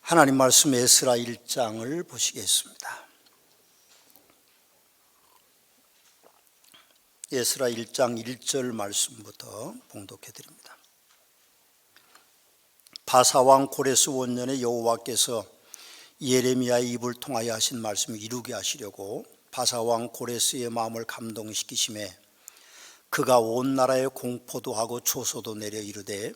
하나님 말씀 에스라 1장을 보시겠습니다. 에스라 1장 1절 말씀부터 봉독해 드립니다. 바사왕 고레스 원년에 여호와께서 예레미야의 입을 통하여 하신 말씀을 이루게 하시려고 바사왕 고레스의 마음을 감동시키심에 그가 온 나라에 공포도 하고 초소도 내려 이르되,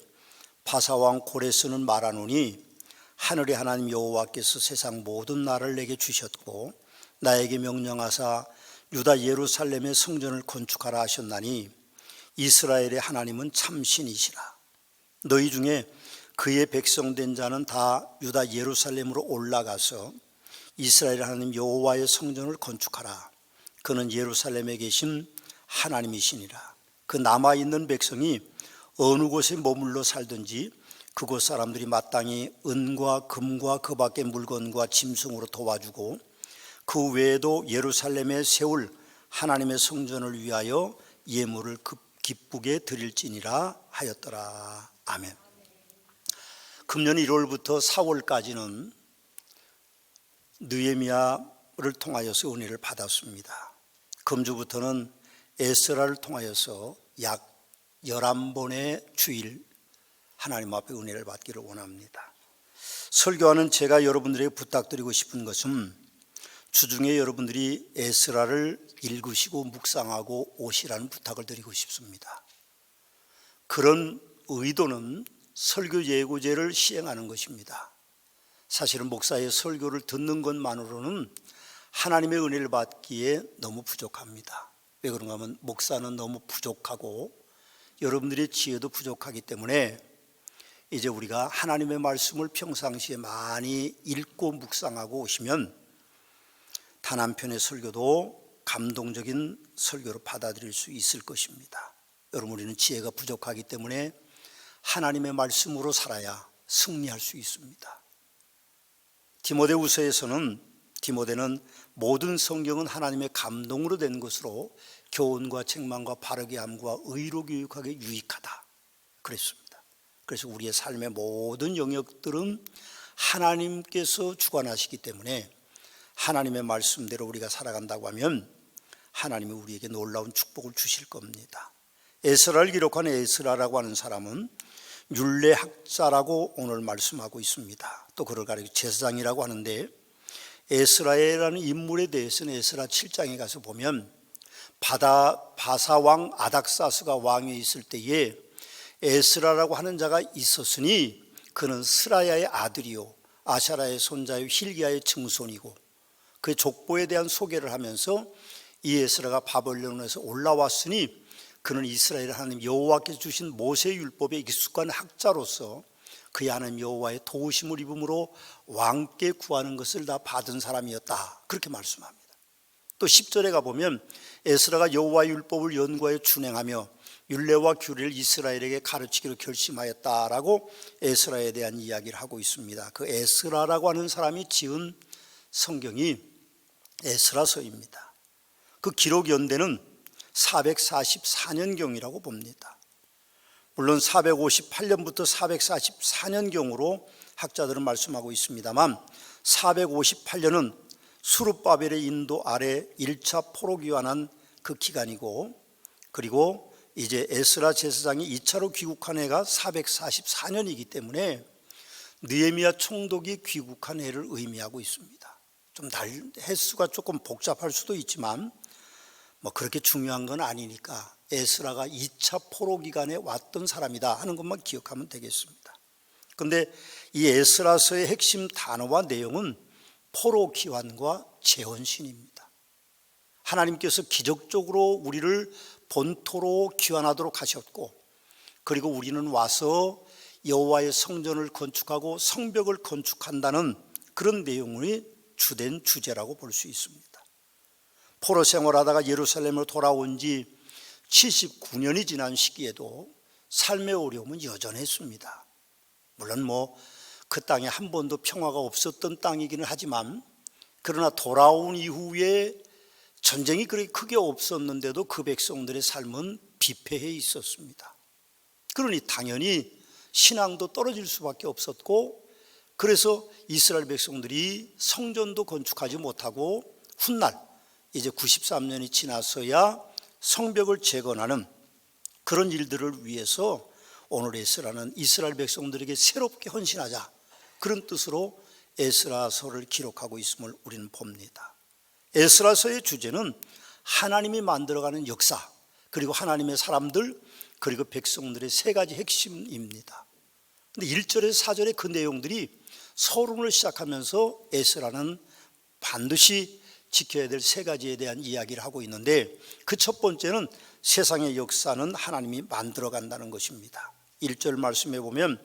바사왕 고레스는 말하노니 하늘의 하나님 여호와께서 세상 모든 나라를 내게 주셨고 나에게 명령하사 유다 예루살렘의 성전을 건축하라 하셨나니 이스라엘의 하나님은 참신이시라. 너희 중에 그의 백성된 자는 다 유다 예루살렘으로 올라가서 이스라엘 하나님 여호와의 성전을 건축하라. 그는 예루살렘에 계신 하나님이시니라. 그 남아있는 백성이 어느 곳에 머물러 살든지 그곳 사람들이 마땅히 은과 금과 그 밖의 물건과 짐승으로 도와주고 그 외에도 예루살렘에 세울 하나님의 성전을 위하여 예물을 기쁘게 드릴지니라 하였더라. 아멘. 금년 1월부터 4월까지는 느헤미야를 통하여서 은혜를 받았습니다. 금주부터는 에스라를 통하여서 약 11번의 주일 하나님 앞에 은혜를 받기를 원합니다. 설교하는 제가 여러분들에게 부탁드리고 싶은 것은 주중에 여러분들이 에스라를 읽으시고 묵상하고 오시라는 부탁을 드리고 싶습니다. 그런 의도는 설교 예고제를 시행하는 것입니다. 사실은 목사의 설교를 듣는 것만으로는 하나님의 은혜를 받기에 너무 부족합니다. 왜 그런가 하면 목사는 너무 부족하고 여러분들의 지혜도 부족하기 때문에 이제 우리가 하나님의 말씀을 평상시에 많이 읽고 묵상하고 오시면 단 한 편의 설교도 감동적인 설교로 받아들일 수 있을 것입니다. 여러분, 우리는 지혜가 부족하기 때문에 하나님의 말씀으로 살아야 승리할 수 있습니다. 디모데후서에서는 디모데는 모든 성경은 하나님의 감동으로 된 것으로 교훈과 책망과 바르게 함과 의로 교육하기에 유익하다 그랬습니다. 그래서 우리의 삶의 모든 영역들은 하나님께서 주관하시기 때문에 하나님의 말씀대로 우리가 살아간다고 하면 하나님이 우리에게 놀라운 축복을 주실 겁니다. 에스라를 기록한 에스라라고 하는 사람은 율례학자라고 오늘 말씀하고 있습니다. 또 그를 가리켜 제사장이라고 하는데, 에스라라는 인물에 대해서는 에스라 7장에 가서 보면 바사왕 아닥사스가 왕위에 있을 때에 에스라라고 하는 자가 있었으니 그는 스라야의 아들이요 아샤라의 손자요 힐기야의 증손이고, 그의 족보에 대한 소개를 하면서 이 에스라가 바벨론에서 올라왔으니 그는 이스라엘 하나님 여호와께서 주신 모세 율법에 익숙한 학자로서 그의 하나님 여호와의 도우심을 입음으로 왕께 구하는 것을 다 받은 사람이었다, 그렇게 말씀합니다. 또 10절에 가보면 에스라가 여호와의 율법을 연구하여 준행하며 율례와 규례를 이스라엘에게 가르치기로 결심하였다라고 에스라에 대한 이야기를 하고 있습니다. 그 에스라라고 하는 사람이 지은 성경이 에스라서입니다. 그 기록 연대는 444년경이라고 봅니다. 물론 458년부터 444년경으로 학자들은 말씀하고 있습니다만 458년은 수룹바벨의 인도 아래 1차 포로기 관한 그 기간이고, 그리고 이제 에스라 제사장이 2차로 귀국한 해가 444년이기 때문에 느헤미야 총독이 귀국한 해를 의미하고 있습니다. 좀 횟수가 조금 복잡할 수도 있지만 그렇게 중요한 건 아니니까 에스라가 2차 포로 기간에 왔던 사람이다 하는 것만 기억하면 되겠습니다. 그런데 이 에스라서의 핵심 단어와 내용은 포로 귀환과 재헌신입니다. 하나님께서 기적적으로 우리를 본토로 귀환하도록 하셨고, 그리고 우리는 와서 여호와의 성전을 건축하고 성벽을 건축한다는 그런 내용이 주된 주제라고 볼 수 있습니다. 포로 생활하다가 예루살렘으로 돌아온 지 79년이 지난 시기에도 삶의 어려움은 여전했습니다. 물론 그 땅에 한 번도 평화가 없었던 땅이기는 하지만, 그러나 돌아온 이후에 전쟁이 그렇게 크게 없었는데도 그 백성들의 삶은 비패해 있었습니다. 그러니 당연히 신앙도 떨어질 수밖에 없었고, 그래서 이스라엘 백성들이 성전도 건축하지 못하고 훗날 이제 93년이 지나서야 성벽을 재건하는 그런 일들을 위해서 오늘 에스라는 이스라엘 백성들에게 새롭게 헌신하자, 그런 뜻으로 에스라서를 기록하고 있음을 우리는 봅니다. 에스라서의 주제는 하나님이 만들어가는 역사, 그리고 하나님의 사람들, 그리고 백성들의 세 가지 핵심입니다. 그런데 1절에서 4절의 그 내용들이 서론을 시작하면서 에스라는 반드시 지켜야 될 세 가지에 대한 이야기를 하고 있는데, 그 첫 번째는 세상의 역사는 하나님이 만들어 간다는 것입니다. 1절 말씀해 보면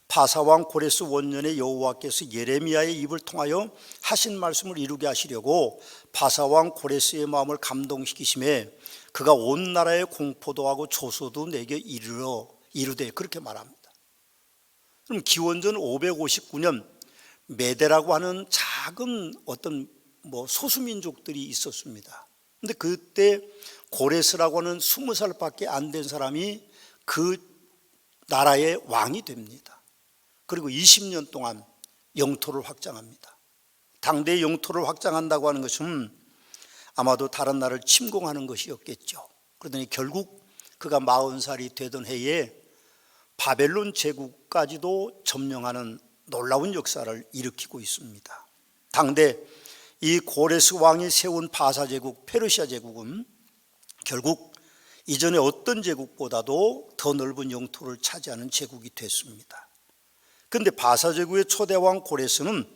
바사왕 고레스 원년에 여호와께서 예레미야의 입을 통하여 하신 말씀을 이루게 하시려고 바사왕 고레스의 마음을 감동시키심에 그가 온 나라에 공포도 하고 조소도 내게 이르되, 그렇게 말합니다. 그럼 기원전 559년 메데라고 하는 작은 어떤 소수민족들이 있었습니다. 근데 그때 고레스라고 하는 20살밖에 안 된 사람이 그 나라의 왕이 됩니다. 그리고 20년 동안 영토를 확장합니다. 당대의 영토를 확장한다고 하는 것은 아마도 다른 나라를 침공하는 것이었겠죠. 그러더니 결국 그가 40살이 되던 해에 바벨론 제국까지도 점령하는 놀라운 역사를 일으키고 있습니다. 당대 이 고레스 왕이 세운 바사 제국, 페르시아 제국은 결국 이전의 어떤 제국보다도 더 넓은 영토를 차지하는 제국이 됐습니다. 그런데 바사 제국의 초대왕 고레스는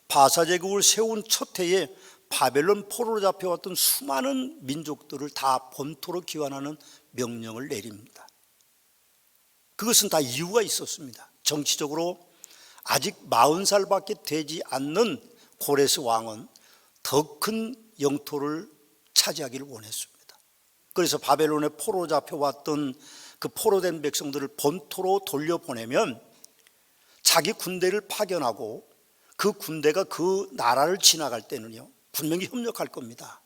바사 제국을 세운 첫 해에 바벨론 포로로 잡혀왔던 수많은 민족들을 다 본토로 귀환하는 명령을 내립니다. 그것은 다 이유가 있었습니다. 정치적으로 아직 40살밖에 되지 않는 고레스 왕은 더 큰 영토를 차지하기를 원했습니다. 그래서 바벨론에 포로로 잡혀왔던 그 포로된 백성들을 본토로 돌려보내면 자기 군대를 파견하고 그 군대가 그 나라를 지나갈 때는요, 분명히 협력할 겁니다.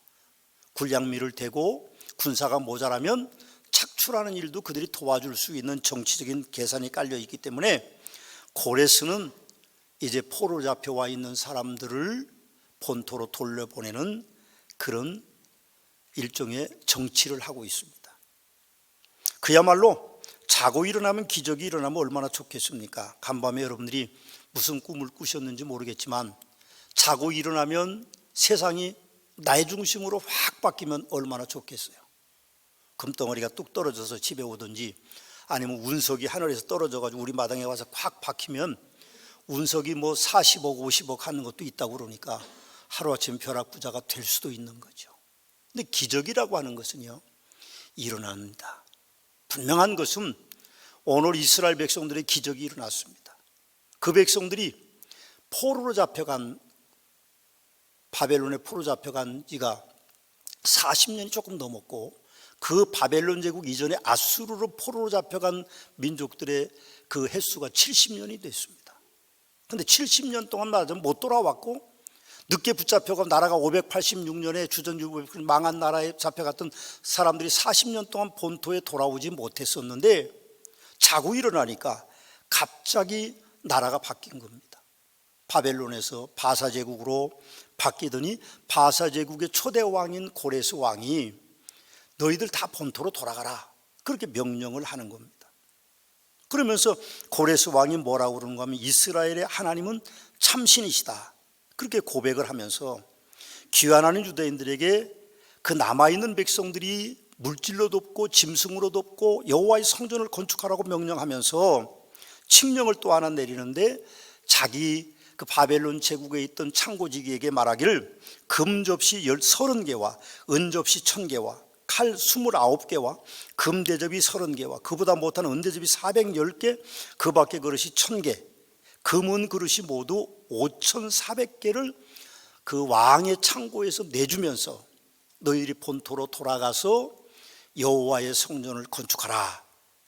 군량미를 대고 군사가 모자라면 착출하는 일도 그들이 도와줄 수 있는 정치적인 계산이 깔려 있기 때문에 고레스는 이제 포로 잡혀와 있는 사람들을 본토로 돌려보내는 그런 일종의 정치를 하고 있습니다. 그야말로 자고 일어나면 기적이 일어나면 얼마나 좋겠습니까? 간밤에 여러분들이 무슨 꿈을 꾸셨는지 모르겠지만 자고 일어나면 세상이 나의 중심으로 확 바뀌면 얼마나 좋겠어요. 금덩어리가 뚝 떨어져서 집에 오든지 아니면 운석이 하늘에서 떨어져가지고 우리 마당에 와서 확 박히면 운석이 40억 50억 하는 것도 있다고 그러니까 하루아침 벼락부자가 될 수도 있는 거죠. 근데 기적이라고 하는 것은요, 일어납니다. 분명한 것은 오늘 이스라엘 백성들의 기적이 일어났습니다. 그 백성들이 포로로 잡혀간, 바벨론에 포로 잡혀간 지가 40년이 조금 넘었고, 그 바벨론 제국 이전에 아수르로 포로로 잡혀간 민족들의 그 횟수가 70년이 됐습니다. 그런데 70년 동안 말하자면 못 돌아왔고, 늦게 붙잡혀가 나라가 586년에 주전주부 망한 나라에 잡혀갔던 사람들이 40년 동안 본토에 돌아오지 못했었는데 자고 일어나니까 갑자기 나라가 바뀐 겁니다. 바벨론에서 바사 제국으로 바뀌더니 바사 제국의 초대 왕인 고레스 왕이 너희들 다 본토로 돌아가라, 그렇게 명령을 하는 겁니다. 그러면서 고레스 왕이 뭐라고 그러는가 하면 이스라엘의 하나님은 참신이시다, 그렇게 고백을 하면서 귀환하는 유대인들에게 그 남아있는 백성들이 물질로 돕고 짐승으로 돕고 여호와의 성전을 건축하라고 명령하면서 칙령을 또 하나 내리는데, 자기 그 바벨론 제국에 있던 창고지기에게 말하기를 금 접시 30개와 은 접시 1000개와 칼 29개와 금 대접이 30개와 그보다 못한 은 대접이 410개, 그 밖에 그릇이 1000개, 금은 그릇이 모두 5400개를 그 왕의 창고에서 내주면서 너희들이 본토로 돌아가서 여호와의 성전을 건축하라,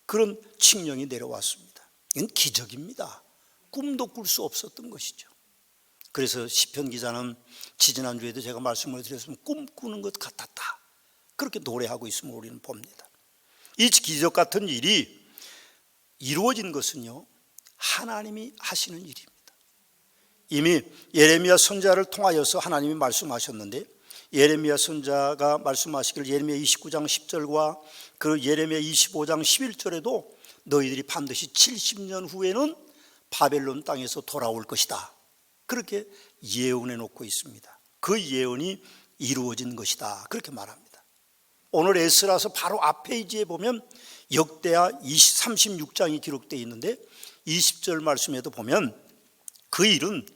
그런 칙령이 내려왔습니다. 이건 기적입니다. 꿈도 꿀 수 없었던 것이죠. 그래서 시편 기자는 지지난주에도 제가 말씀을 드렸으면 꿈꾸는 것 같았다, 그렇게 노래하고 있음을 우리는 봅니다. 이 기적 같은 일이 이루어진 것은요, 하나님이 하시는 일입니다. 이미 예레미야 선지자를 통하여서 하나님이 말씀하셨는데, 예레미야 선지자가 말씀하시길 예레미야 29장 10절과 그 예레미야 25장 11절에도 너희들이 반드시 70년 후에는 바벨론 땅에서 돌아올 것이다, 그렇게 예언해 놓고 있습니다. 그 예언이 이루어진 것이다, 그렇게 말합니다. 오늘 에스라서 바로 앞 페이지에 보면 역대하 36장이 기록되어 있는데 20절 말씀에도 보면 그 일은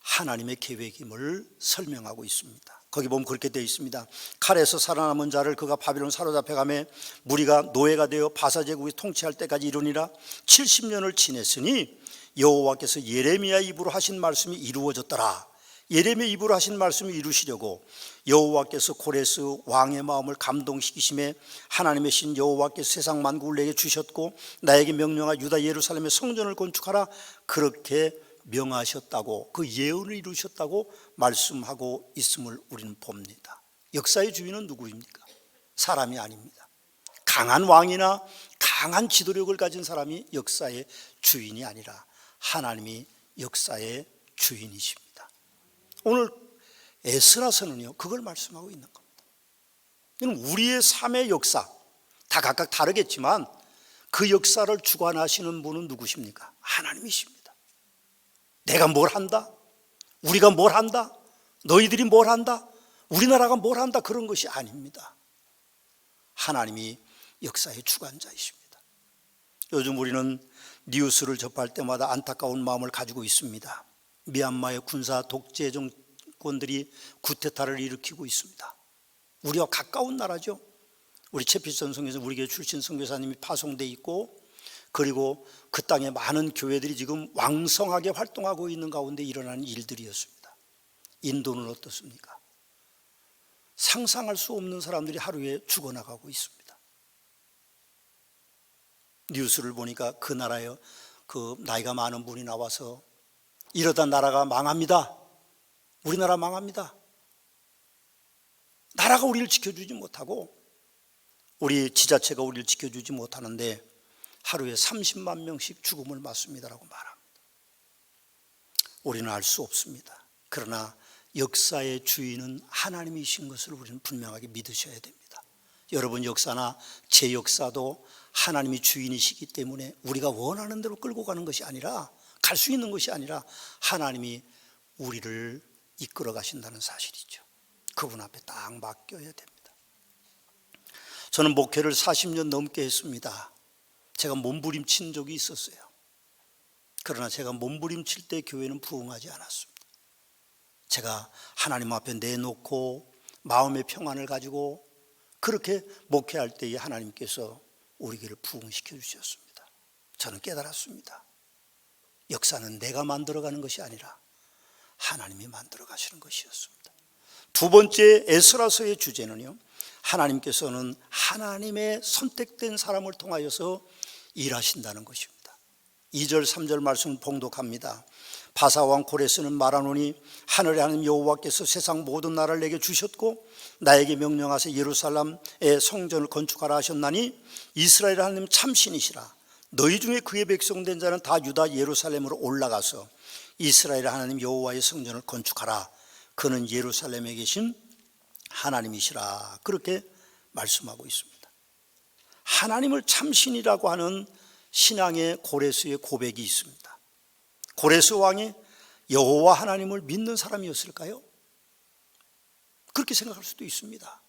하나님의 계획임을 설명하고 있습니다. 거기 보면 그렇게 되어 있습니다. 칼에서 살아남은 자를 그가 바빌론 사로잡혀가매 무리가 노예가 되어 바사 제국이 통치할 때까지 이루니라. 70년을 지냈으니 여호와께서 예레미야 입으로 하신 말씀이 이루어졌더라. 예레미야 입으로 하신 말씀을 이루시려고 여호와께서 고레스 왕의 마음을 감동시키심에 하나님의 신 여호와께서 세상 만국을 내게 주셨고 나에게 명령하 유다 예루살렘의 성전을 건축하라, 그렇게 명하셨다고, 그 예언을 이루셨다고 말씀하고 있음을 우리는 봅니다. 역사의 주인은 누구입니까? 사람이 아닙니다. 강한 왕이나 강한 지도력을 가진 사람이 역사의 주인이 아니라 하나님이 역사의 주인이십니다. 오늘 에스라서는요, 그걸 말씀하고 있는 겁니다. 우리의 삶의 역사 다 각각 다르겠지만 그 역사를 주관하시는 분은 누구십니까? 하나님이십니다. 내가 뭘 한다? 우리가 뭘 한다? 너희들이 뭘 한다? 우리나라가 뭘 한다? 그런 것이 아닙니다. 하나님이 역사의 주관자이십니다. 요즘 우리는 뉴스를 접할 때마다 안타까운 마음을 가지고 있습니다. 미얀마의 군사 독재 정권들이 쿠데타를 일으키고 있습니다. 우리와 가까운 나라죠. 우리 최필선 선교사, 우리 교회 출신 선교사님이 파송돼 있고, 그리고 그 땅에 많은 교회들이 지금 왕성하게 활동하고 있는 가운데 일어나는 일들이었습니다. 인도는 어떻습니까? 상상할 수 없는 사람들이 하루에 죽어나가고 있습니다. 뉴스를 보니까 그 나라에 그 나이가 많은 분이 나와서 이러다 나라가 망합니다. 우리나라 망합니다. 나라가 우리를 지켜주지 못하고 우리 지자체가 우리를 지켜주지 못하는데 하루에 30만 명씩 죽음을 맞습니다라고 말합니다. 우리는 알 수 없습니다. 그러나 역사의 주인은 하나님이신 것을 우리는 분명하게 믿으셔야 됩니다. 여러분 역사나 제 역사도 하나님이 주인이시기 때문에 우리가 원하는 대로 끌고 가는 것이 아니라, 갈 수 있는 것이 아니라 하나님이 우리를 이끌어 가신다는 사실이죠. 그분 앞에 딱 맡겨야 됩니다. 저는 목회를 40년 넘게 했습니다. 제가 몸부림친 적이 있었어요. 그러나 제가 몸부림칠 때 교회는 부흥하지 않았습니다. 제가 하나님 앞에 내놓고 마음의 평안을 가지고 그렇게 목회할 때에 하나님께서 우리 교회를 부흥시켜 주셨습니다. 저는 깨달았습니다. 역사는 내가 만들어가는 것이 아니라 하나님이 만들어 가시는 것이었습니다. 두 번째 에스라서의 주제는요, 하나님께서는 하나님의 선택된 사람을 통하여서 일하신다는 것입니다. 2절 3절 말씀을 봉독합니다. 바사왕 고레스는 말하노니 하늘의 하나님 여호와께서 세상 모든 나라를 내게 주셨고 나에게 명령하사 예루살렘의 성전을 건축하라 하셨나니 이스라엘 하나님 참신이시라. 너희 중에 그의 백성된 자는 다 유다 예루살렘으로 올라가서 이스라엘 하나님 여호와의 성전을 건축하라. 그는 예루살렘에 계신 하나님이시라. 그렇게 말씀하고 있습니다. 하나님을 참신이라고 하는 신앙의 고레스의 고백이 있습니다. 고레스 왕이 여호와 하나님을 믿는 사람이었을까요? 그렇게 생각할 수도 있습니다.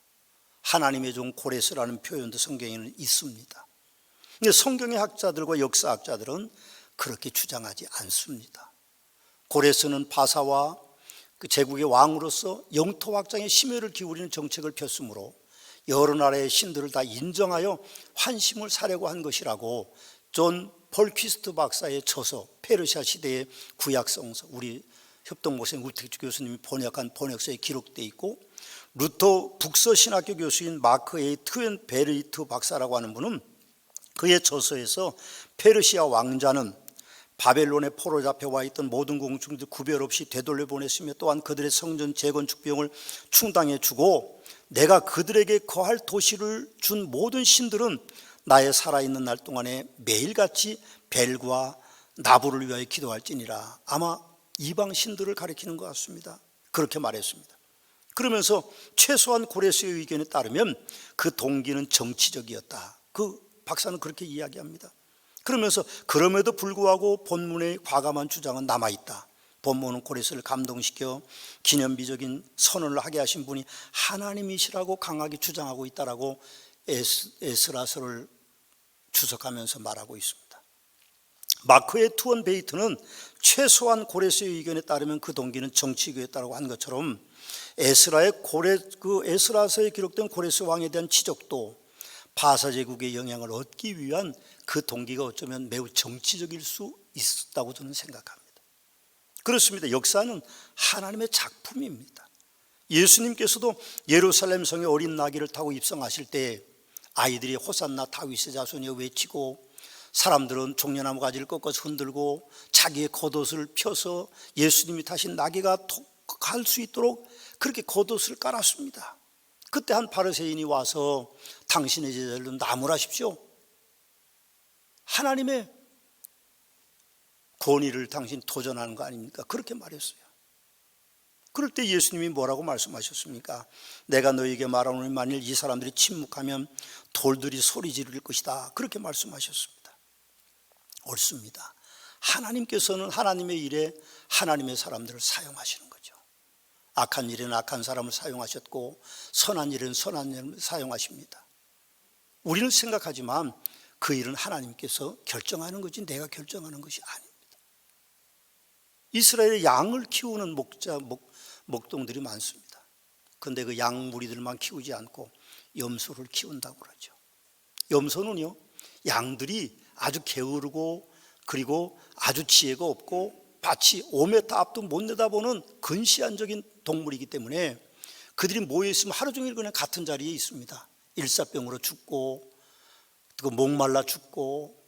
하나님의 종 고레스라는 표현도 성경에는 있습니다. 근데 성경의 학자들과 역사학자들은 그렇게 주장하지 않습니다. 고레스는 바사와 그 제국의 왕으로서 영토 확장에 심혈을 기울이는 정책을 폈으므로 여러 나라의 신들을 다 인정하여 환심을 사려고 한 것이라고 존 폴퀴스트 박사의 저서, 페르시아 시대의 구약성서, 우리 협동목사님 우택주 교수님이 번역한 번역서에 기록되어 있고, 루터 북서신학교 교수인 마크 A. 트웬베리트 박사라고 하는 분은 그의 저서에서 페르시아 왕자는 바벨론에 포로 잡혀와 있던 모든 공중들 구별 없이 되돌려 보냈으며 또한 그들의 성전 재건축 비용을 충당해 주고 내가 그들에게 거할 도시를 준 모든 신들은 나의 살아있는 날 동안에 매일같이 벨과 나부를 위하여 기도할지니라. 아마 이방 신들을 가리키는 것 같습니다. 그렇게 말했습니다. 그러면서 최소한 고레스의 의견에 따르면 그 동기는 정치적이었다. 그 박사는 그렇게 이야기합니다. 그러면서 그럼에도 불구하고 본문의 과감한 주장은 남아있다. 본문은 고레스를 감동시켜 기념비적인 선언을 하게 하신 분이 하나님이시라고 강하게 주장하고 있다라고 에스라서를 주석하면서 말하고 있습니다. 마크의 투원 베이트는 최소한 고레스의 의견에 따르면 그 동기는 정치교였다고 한 것처럼 에스라서에 기록된 고레스 왕에 대한 지적도 바사 제국의 영향을 얻기 위한 그 동기가 어쩌면 매우 정치적일 수 있었다고 저는 생각합니다. 그렇습니다. 역사는 하나님의 작품입니다. 예수님께서도 예루살렘 성에 어린 나귀를 타고 입성하실 때 아이들이 호산나 다윗의 자손이여 외치고 사람들은 종려나무 가지를 꺾어서 흔들고 자기의 겉옷을 펴서 예수님이 타신 나귀가 갈 수 있도록 그렇게 겉옷을 깔았습니다. 그때 한 바리새인이 와서 당신의 제자들은 나무라십시오. 하나님의 권위를 당신 도전하는 거 아닙니까? 그렇게 말했어요. 그럴 때 예수님이 뭐라고 말씀하셨습니까? 내가 너에게 말하노니 만일 이 사람들이 침묵하면 돌들이 소리 지를 것이다. 그렇게 말씀하셨습니다. 옳습니다. 하나님께서는 하나님의 일에 하나님의 사람들을 사용하시는 거죠. 악한 일에는 악한 사람을 사용하셨고 선한 일에는 선한 일을 사용하십니다. 우리는 생각하지만 그 일은 하나님께서 결정하는 거지 내가 결정하는 것이 아닙니다. 이스라엘의 양을 키우는 목동들이 많습니다. 그런데 그 양 무리들만 키우지 않고 염소를 키운다고 그러죠. 염소는요, 양들이 아주 게으르고 그리고 아주 지혜가 없고 밭이 5m 앞도 못 내다보는 근시안적인 동물이기 때문에 그들이 모여 있으면 하루 종일 그냥 같은 자리에 있습니다. 일사병으로 죽고 또 목말라 죽고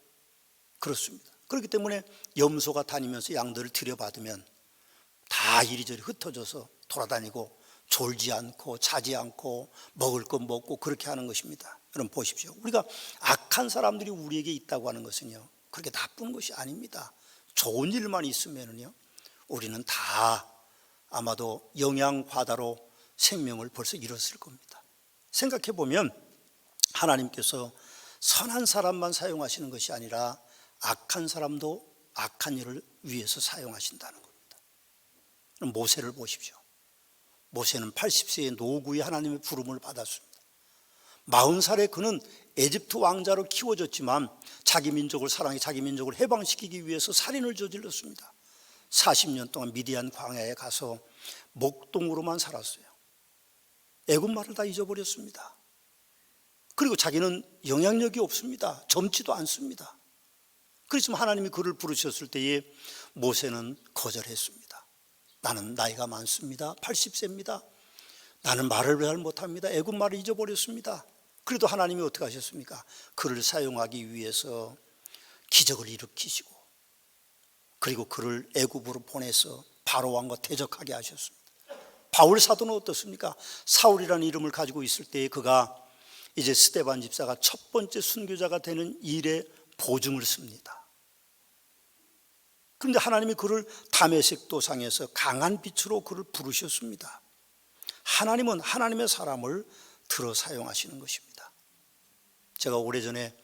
그렇습니다. 그렇기 때문에 염소가 다니면서 양들을 들여받으면 다 이리저리 흩어져서 돌아다니고 졸지 않고 자지 않고 먹을 것 먹고 그렇게 하는 것입니다. 여러분 보십시오. 우리가 악한 사람들이 우리에게 있다고 하는 것은요, 그렇게 나쁜 것이 아닙니다. 좋은 일만 있으면요 우리는 다 아마도 영양바다로 생명을 벌써 잃었을 겁니다. 생각해 보면 하나님께서 선한 사람만 사용하시는 것이 아니라 악한 사람도 악한 일을 위해서 사용하신다는 겁니다. 모세를 보십시오. 모세는 80세의 노구의 하나님의 부름을 받았습니다. 40살에 그는 에집트 왕자로 키워졌지만 자기 민족을 사랑해 자기 민족을 해방시키기 위해서 살인을 저질렀습니다. 40년 동안 미디안 광야에 가서 목동으로만 살았어요. 애굽 말을 다 잊어버렸습니다. 그리고 자기는 영향력이 없습니다. 젊지도 않습니다. 그렇지만 하나님이 그를 부르셨을 때에 모세는 거절했습니다. 나는 나이가 많습니다. 80세입니다. 나는 말을 잘 못합니다. 애굽 말을 잊어버렸습니다. 그래도 하나님이 어떻게 하셨습니까? 그를 사용하기 위해서 기적을 일으키시고 그리고 그를 애굽으로 보내서 바로 왕과 대적하게 하셨습니다. 바울 사도는 어떻습니까? 사울이라는 이름을 가지고 있을 때에 그가 이제 스데반 집사가 첫 번째 순교자가 되는 일에 보증을 씁니다. 그런데 하나님이 그를 다메섹 도상에서 강한 빛으로 그를 부르셨습니다. 하나님은 하나님의 사람을 들어 사용하시는 것입니다. 제가 오래전에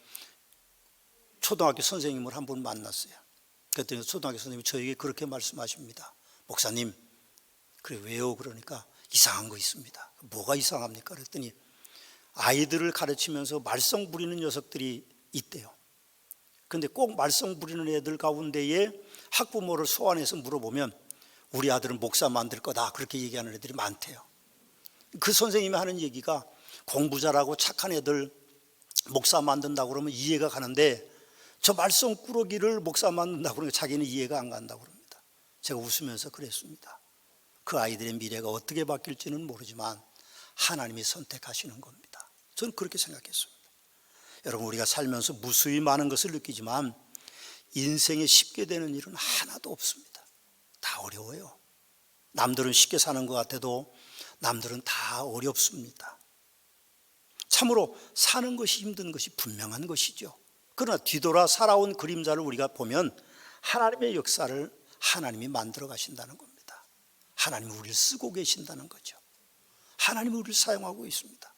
초등학교 선생님을 한 분 만났어요. 그랬더니 초등학교 선생님이 저에게 그렇게 말씀하십니다. 목사님, 그래 왜요? 그러니까 이상한 거 있습니다. 뭐가 이상합니까? 그랬더니 아이들을 가르치면서 말썽 부리는 녀석들이 있대요. 그런데 꼭 말썽 부리는 애들 가운데에 학부모를 소환해서 물어보면 우리 아들은 목사 만들 거다 그렇게 얘기하는 애들이 많대요. 그 선생님이 하는 얘기가 공부 잘하고 착한 애들 목사 만든다고 그러면 이해가 가는데 저 말썽꾸러기를 목사 만든다고 그러니까 자기는 이해가 안 간다고 그럽니다. 제가 웃으면서 그랬습니다. 그 아이들의 미래가 어떻게 바뀔지는 모르지만 하나님이 선택하시는 겁니다. 저는 그렇게 생각했습니다. 여러분, 우리가 살면서 무수히 많은 것을 느끼지만 인생에 쉽게 되는 일은 하나도 없습니다. 다 어려워요. 남들은 쉽게 사는 것 같아도 남들은 다 어렵습니다. 참으로 사는 것이 힘든 것이 분명한 것이죠. 그러나 뒤돌아 살아온 그림자를 우리가 보면 하나님의 역사를 하나님이 만들어 가신다는 겁니다. 하나님이 우리를 쓰고 계신다는 거죠. 하나님이 우리를 사용하고 있습니다.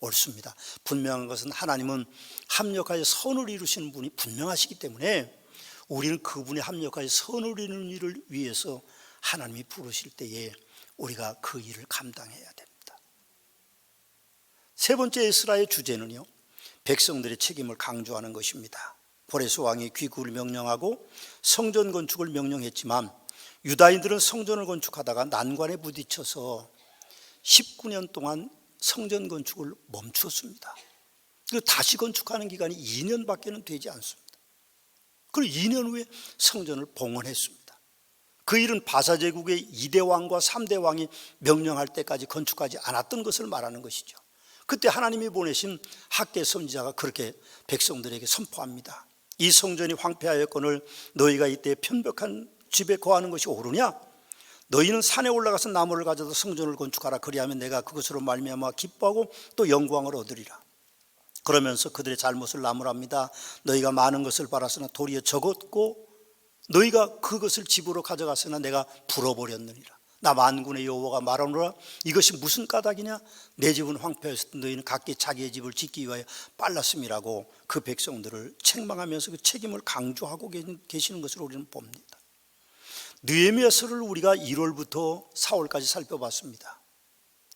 옳습니다. 분명한 것은 하나님은 합력하여 선을 이루시는 분이 분명하시기 때문에 우리는 그분의 합력하여 선을 이루는 일을 위해서 하나님이 부르실 때에 우리가 그 일을 감당해야 됩니다. 세 번째 에스라의 주제는요, 백성들의 책임을 강조하는 것입니다. 고레스 왕이 귀국을 명령하고 성전 건축을 명령했지만 유다인들은 성전을 건축하다가 난관에 부딪혀서 19년 동안 성전 건축을 멈추었습니다. 그리고 다시 건축하는 기간이 2년밖에 되지 않습니다. 그리고 2년 후에 성전을 봉헌했습니다. 그 일은 바사 제국의 2대 왕과 3대 왕이 명령할 때까지 건축하지 않았던 것을 말하는 것이죠. 그때 하나님이 보내신 학개 선지자가 그렇게 백성들에게 선포합니다. 이 성전이 황폐하였거늘 너희가 이때 편벽한 집에 거하는 것이 옳으냐? 너희는 산에 올라가서 나무를 가져다 성전을 건축하라. 그리하면 내가 그것으로 말미암아 기뻐하고 또 영광을 얻으리라. 그러면서 그들의 잘못을 나무랍니다. 너희가 많은 것을 바랐으나 도리어 적었고 너희가 그것을 집으로 가져갔으나 내가 불어버렸느니라. 나 만군의 여호와가 말하노라. 이것이 무슨 까닭이냐? 내 집은 황폐하였을 때 너희는 각기 자기의 집을 짓기 위하여 빨랐음이라고 그 백성들을 책망하면서 그 책임을 강조하고 계시는 것을 우리는 봅니다. 느헤미야서를 우리가 1월부터 4월까지 살펴봤습니다.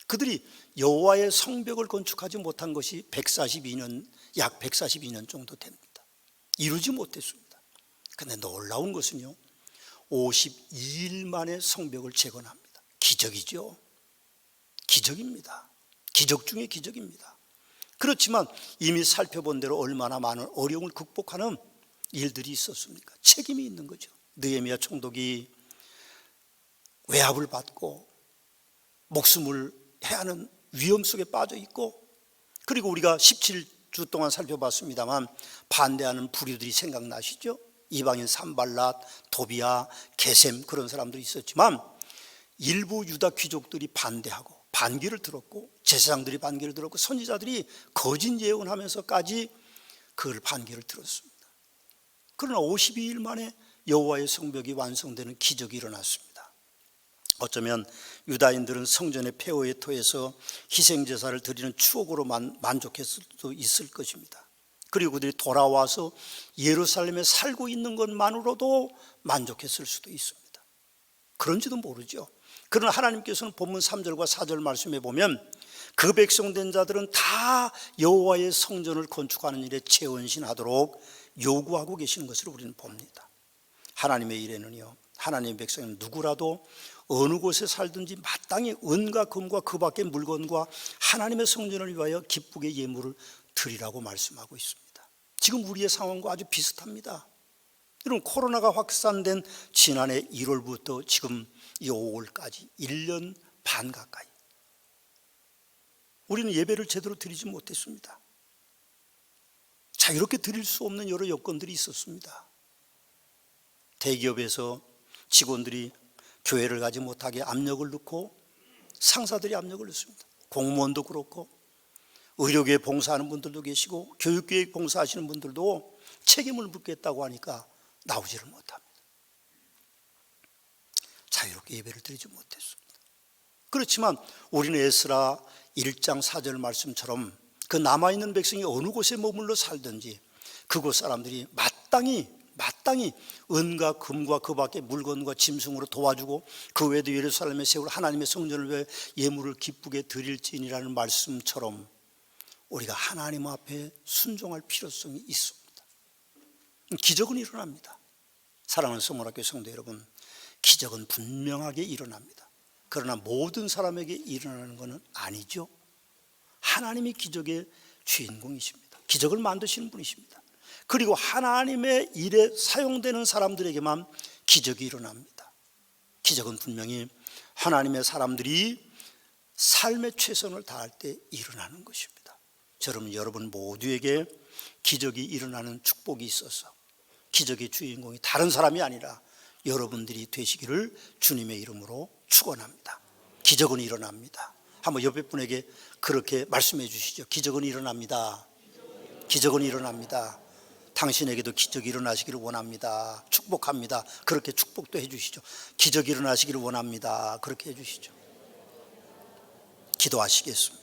그들이 여호와의 성벽을 건축하지 못한 것이 142년, 약 142년 정도 됩니다. 이루지 못했습니다. 그런데 놀라운 것은요, 52일 만에 성벽을 재건합니다. 기적이죠. 기적입니다. 기적 중에 기적입니다. 그렇지만 이미 살펴본 대로 얼마나 많은 어려움을 극복하는 일들이 있었습니까? 책임이 있는 거죠. 느헤미야 총독이 외압을 받고 목숨을 해하는 위험 속에 빠져 있고, 그리고 우리가 17주 동안 살펴봤습니다만 반대하는 부류들이 생각나시죠? 이방인 산발랏, 도비야, 게셈, 그런 사람들이 있었지만 일부 유다 귀족들이 반대하고 반기를 들었고, 제사장들이 반기를 들었고, 선지자들이 거짓 예언하면서까지 그를 반기를 들었습니다. 그러나 52일 만에 여호와의 성벽이 완성되는 기적이 일어났습니다. 어쩌면 유다인들은 성전의 폐허의 터에서 희생제사를 드리는 추억으로만 만족했을 수도 있을 것입니다. 그리고 그들이 돌아와서 예루살렘에 살고 있는 것만으로도 만족했을 수도 있습니다. 그런지도 모르죠. 그러나 하나님께서는 본문 3절과 4절 말씀에 보면 그 백성된 자들은 다 여호와의 성전을 건축하는 일에 최원신하도록 요구하고 계시는 것을 우리는 봅니다. 하나님의 일에는요, 하나님의 백성은 누구라도 어느 곳에 살든지 마땅히 은과 금과 그 밖의 물건과 하나님의 성전을 위하여 기쁘게 예물을 드리라고 말씀하고 있습니다. 지금 우리의 상황과 아주 비슷합니다. 여러분, 코로나가 확산된 지난해 1월부터 지금 이 5월까지 1년 반 가까이 우리는 예배를 제대로 드리지 못했습니다. 자유롭게 드릴 수 없는 여러 여건들이 있었습니다. 대기업에서 직원들이 교회를 가지 못하게 압력을 넣고, 상사들이 압력을 넣습니다. 공무원도 그렇고 의료계에 봉사하는 분들도 계시고 교육계에 봉사하시는 분들도 책임을 묻겠다고 하니까 나오지를 못합니다. 자유롭게 예배를 드리지 못했습니다. 그렇지만 우리는 에스라 1장 4절 말씀처럼 그 남아있는 백성이 어느 곳에 머물러 살든지 그곳 사람들이 마땅히 은과 금과 그 밖의 물건과 짐승으로 도와주고 그 외에도 예루살렘에 세울 하나님의 성전을 위해 예물을 기쁘게 드릴지니라는 말씀처럼 우리가 하나님 앞에 순종할 필요성이 있습니다. 기적은 일어납니다. 사랑하는 성모학교 성도 여러분, 기적은 분명하게 일어납니다. 그러나 모든 사람에게 일어나는 것은 아니죠. 하나님이 기적의 주인공이십니다. 기적을 만드시는 분이십니다. 그리고 하나님의 일에 사용되는 사람들에게만 기적이 일어납니다. 기적은 분명히 하나님의 사람들이 삶의 최선을 다할 때 일어나는 것입니다. 저는 여러분 모두에게 기적이 일어나는 축복이 있어서 기적의 주인공이 다른 사람이 아니라 여러분들이 되시기를 주님의 이름으로 축원합니다. 기적은 일어납니다. 한번 옆에 분에게 그렇게 말씀해 주시죠. 기적은 일어납니다. 기적은 일어납니다. 당신에게도 기적이 일어나시기를 원합니다. 축복합니다. 그렇게 축복도 해주시죠. 기적이 일어나시기를 원합니다. 그렇게 해주시죠. 기도하시겠습니다.